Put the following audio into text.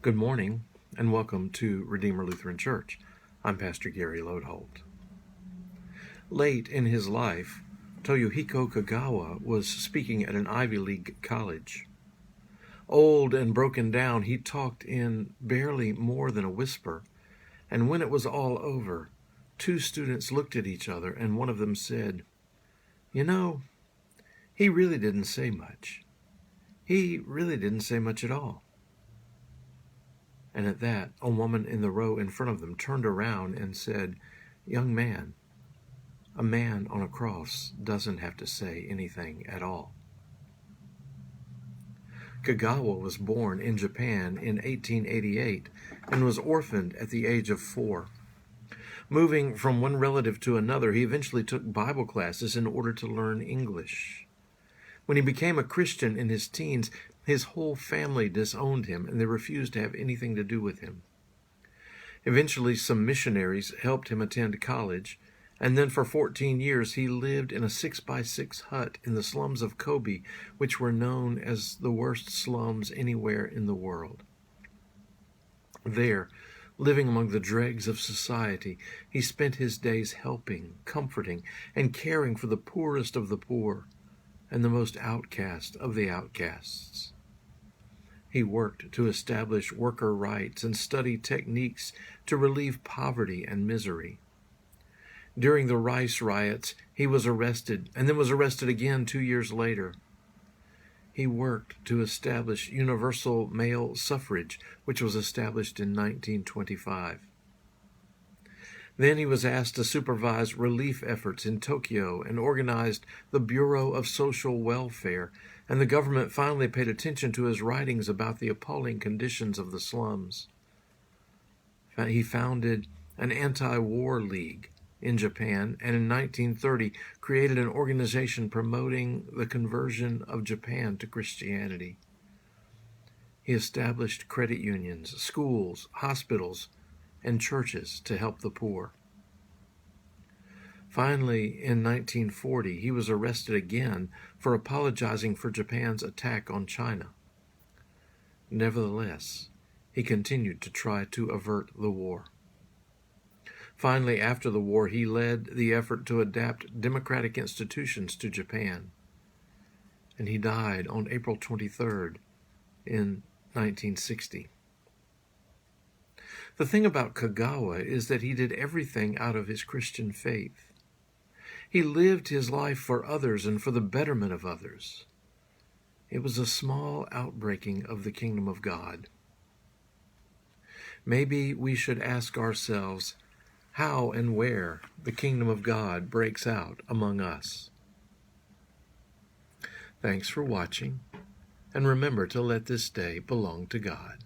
Good morning, and welcome to Redeemer Lutheran Church. I'm Pastor Gary Lodeholt. Late in his life, Toyohiko Kagawa was speaking at an Ivy League college. Old and broken down, he talked in barely more than a whisper, and when it was all over, two students looked at each other, and one of them said, "You know, he really didn't say much. He really didn't say much at all." And at that, a woman in the row in front of them turned around and said, "Young man, a man on a cross doesn't have to say anything at all." Kagawa was born in Japan in 1888 and was orphaned at the age of 4. Moving from one relative to another, he eventually took Bible classes in order to learn English. When he became a Christian in his teens, his whole family disowned him, and they refused to have anything to do with him. Eventually, some missionaries helped him attend college, and then for 14 years he lived in a 6x6 hut in the slums of Kobe, which were known as the worst slums anywhere in the world. There, living among the dregs of society, he spent his days helping, comforting, and caring for the poorest of the poor and the most outcast of the outcasts. He worked to establish worker rights and study techniques to relieve poverty and misery. During the rice riots, he was arrested and then was arrested again 2 years later. He worked to establish universal male suffrage, which was established in 1925. Then he was asked to supervise relief efforts in Tokyo and organized the Bureau of Social Welfare, and the government finally paid attention to his writings about the appalling conditions of the slums. He founded an anti-war league in Japan, and in 1930 created an organization promoting the conversion of Japan to Christianity. He established credit unions, schools, hospitals, and churches to help the poor. Finally, in 1940, he was arrested again for apologizing for Japan's attack on China. Nevertheless, he continued to try to avert the war. Finally, after the war, he led the effort to adapt democratic institutions to Japan, and he died on April 23rd in 1960. The thing about Kagawa is that he did everything out of his Christian faith. He lived his life for others and for the betterment of others. It was a small outbreaking of the kingdom of God. Maybe we should ask ourselves how and where the kingdom of God breaks out among us. Thanks for watching, and remember to let this day belong to God.